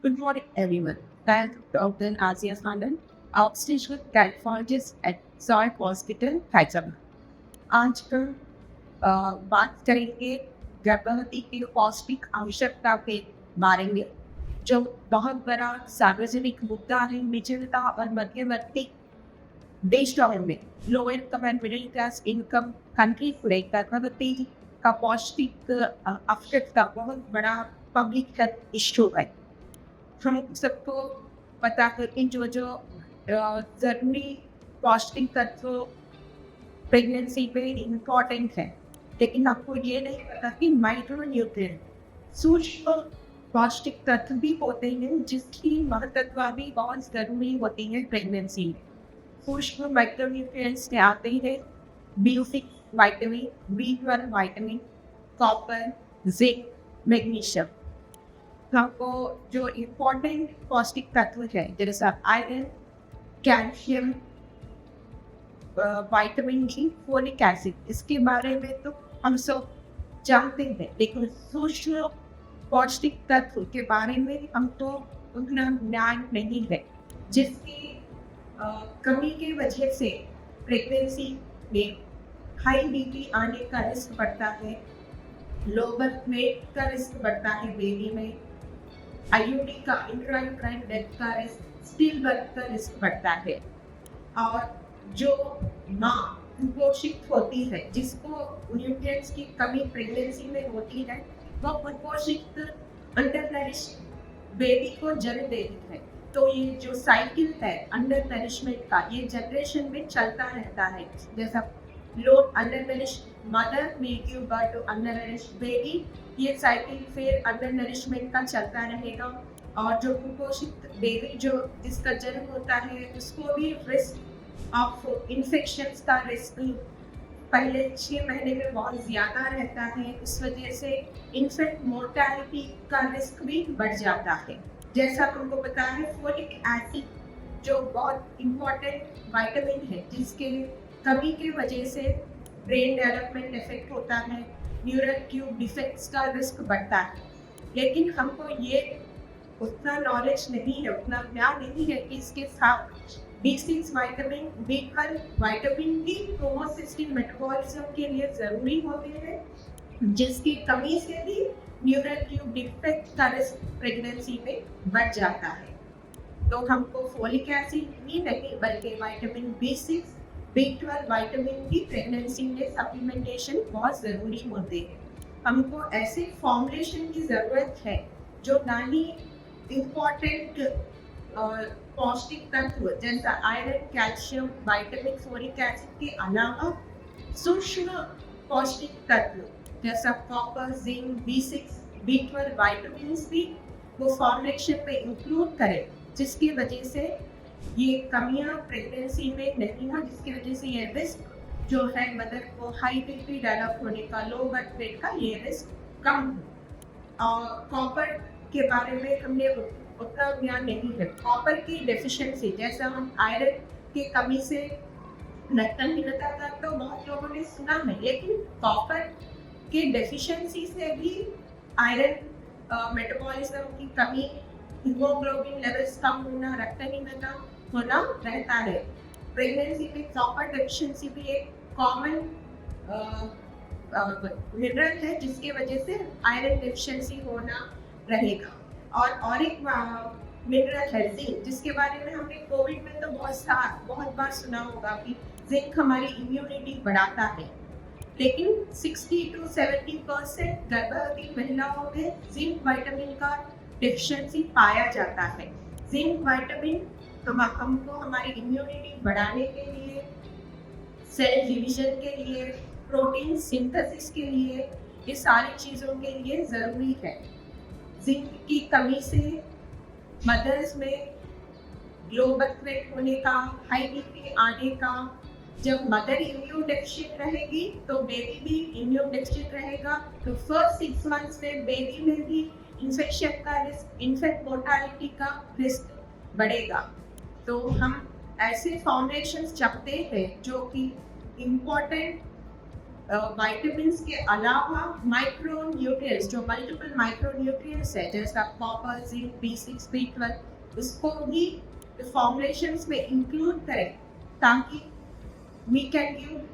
Good morning, everyone. I'm Dr. Asia Khandan, obstetrician gynecologist at Zoic Hospital, Hyderabad. आज हम बात करेंगे गर्भवती की पौष्टिक आवश्यकता के बारे में, जो बहुत बड़ा सार्वजनिक मुद्दा है निचलता और मध्यवर्ती देशों में low income and middle class income country में गर्भवती का पौष्टिक आवश्यकता बहुत बड़ा पब्लिक हेल्थ इश्यू है। हम सबको पता है कि जो ज़रूरी पौष्टिक तत्व प्रेगनेंसी में इम्पॉर्टेंट है, लेकिन आपको ये नहीं पता कि माइक्रो न्यूट्रिएंट सूक्ष्म पौष्टिक तत्व भी होते हैं जिसकी महत्व भी बहुत ज़रूरी होती है प्रेगनेंसी में। सूक्ष्म माइक्रो न्यूट्रिएंट्स में आते हैं B6 vitamin, B12 vitamin, copper, zinc, magnesium. आपको जो इम्पोर्टेंट पौष्टिक तत्व है जैसा iron, calcium, vitamin D, folic acid, इसके बारे में तो हम सब जानते हैं, लेकिन सूक्ष्म पौष्टिक तत्व के बारे में हमको उतना ज्ञान नहीं है, जिसकी कमी की वजह से प्रेगनेंसी में हाई बीपी आने का रिस्क बढ़ता है, लो बर्थ वेट का रिस्क बढ़ता है बेबी में, आईयूडी का इंट्रायूट्राइन डेथ का रिस्क, स्टिल बर्थ का रिस्क बढ़ता है। और जो माँ कुपोषित होती है, जिसको न्यूट्रिएंट्स की कमी प्रेगनेंसी में होती है, वह कुपोषित अंडर नरिश्ड बेबी को जन्म देती है। तो ये जो साइकिल है अंडर नरिशमेंट का, ये जनरेशन में चलता रहता है। जैसा लो अंडर नरिश्ड मदर में give birth to undernourished baby, ये साइकिल फिर अंडर नरिशमेंट का चलता रहेगा। और जो कुपोषित बेबी जो जिसका जन्म होता है, उसको भी रिस्क ऑफ इन्फेक्शंस का रिस्क पहले 6 महीने में बहुत ज़्यादा रहता है। इस वजह से इन्फेंट मोर्टेलिटी का रिस्क भी बढ़ जाता है। जैसा तुमको पता है फोलिक एसिड जो बहुत इम्पोर्टेंट विटामिन है, जिसके कमी की वजह से ब्रेन डेवलपमेंट इफेक्ट होता है, न्यूरल ट्यूब डिफेक्ट्स का रिस्क बढ़ता है। लेकिन हमको ये उतना नॉलेज नहीं है, उतना ज्ञान नहीं है कि इसके साथ B6 विटामिन, B12 विटामिन भी होमोसिस्टिन मेटाबॉलिज्म के लिए ज़रूरी होते हैं, जिसकी कमी से भी न्यूरल ट्यूब डिफेक्ट का रिस्क प्रेगनेंसी में बढ़ जाता है। तो हमको फोलिक एसिड ही नहीं बल्कि विटामिन B6, B12 विटामिन की प्रेगनेंसी में सप्लीमेंटेशन बहुत ज़रूरी होते हैं। हमको ऐसे फॉर्मुलेशन की ज़रूरत है जो ना ही इम्पॉर्टेंट पौष्टिक तत्व जैसा iron, calcium, vitamin, folic acid के अलावा सूक्ष्म पौष्टिक तत्व जैसा copper, zinc, B6, B12 vitamin भी वो फॉर्मुलेशन में इंक्लूड करें, जिसकी वजह से ये कमियां प्रेगनेंसी में नहीं हो, जिसकी वजह से ये रिस्क जो है मदर को हाई बीपी डेवलप होने का, लो बर्थ वेट का, ये रिस्क कम हो। और कॉपर के बारे में हमने उतना ज्ञान नहीं है। कॉपर की डेफिशिएंसी जैसा हम आयरन की कमी से रक्तहीनता का तो बहुत लोगों ने सुना है, लेकिन कॉपर के डेफिशिएंसी से भी आयरन मेटाबॉलिज्म की कमी, हीमोग्लोबिन लेवल्स कम होना, रक्तहीनता होना रहता है। प्रेगनेंसी में कॉपर डेफिशिएंसी भी एक कॉमन मिनरल है, जिसकी वजह से आयरन डेफिशिएंसी होना रहेगा। और एक मिनरल है जिंक, जिसके बारे में हमने कोविड में तो बहुत बार सुना होगा कि जिंक हमारी इम्यूनिटी बढ़ाता है, लेकिन 60 to 70% गर्भवती महिलाओं में जिंक विटामिन का डेफिशिएंसी पाया जाता है। जिंक विटामिन हमको हमारी इम्यूनिटी बढ़ाने के लिए, सेल डिवीजन के लिए, प्रोटीन सिंथेसिस के लिए, ये सारी चीज़ों के लिए ज़रूरी है। जिंक की कमी से मदर्स में लो बर्थ वेट होने का, हाई बीपी आने का, जब मदर इम्यून डेफिशिएंट रहेगी तो बेबी भी इम्यून डेफिशिएंट रहेगा, तो फर्स्ट 6 मंथ्स में बेबी में भी इन्फेक्शन का रिस्क, इन्फेक्ट मोर्टालिटी का रिस्क बढ़ेगा। तो हम ऐसे फाउंडेशंस चाहते हैं जो कि इम्पोर्टेंट विटामिन्स के अलावा माइक्रो न्यूट्रिएंट्स, जो मल्टीपल माइक्रो न्यूट्रिएंट्स है, जैसा कॉपर, जिंक, B6, B12, उसको भी फॉर्मुलेशंस में इंक्लूड करें ताकि वी कैन गिव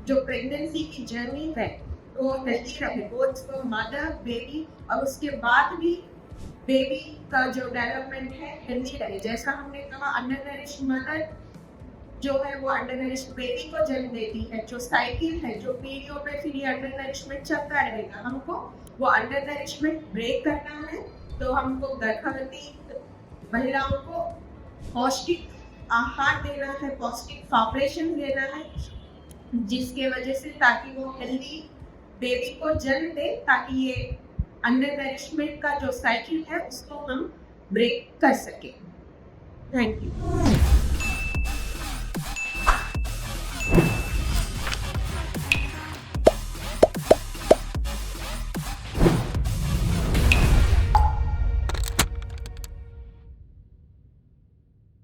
जो प्रेगनेंसी की जर्नी है वो हेल्दी रहे, बोथ फॉर मदर, बेबी, और उसके बाद भी बेबी का जो डेवलपमेंट है हेल्दी रहे। जैसा हमने कहा, अंडरनरिश्ड मदर जो है वो अंडरनरिश्ड बेबी को जन्म देती है। जो साइकिल है, जो पीरियड में फिर ये अंडरनरिशमेंट चलता रहेगा, हमको वो अंडरनरिशमेंट ब्रेक करना है। तो हमको गर्भवती महिलाओं को पौष्टिक आहार देना है, पौष्टिक फॉर्मुलेशन देना है, जिसके वजह से ताकि वो हेल्दी बेबी को जन्म दे, ताकि ये अंडरनरिशमेंट का जो साइकिल है उसको हम ब्रेक कर सके। Thank you.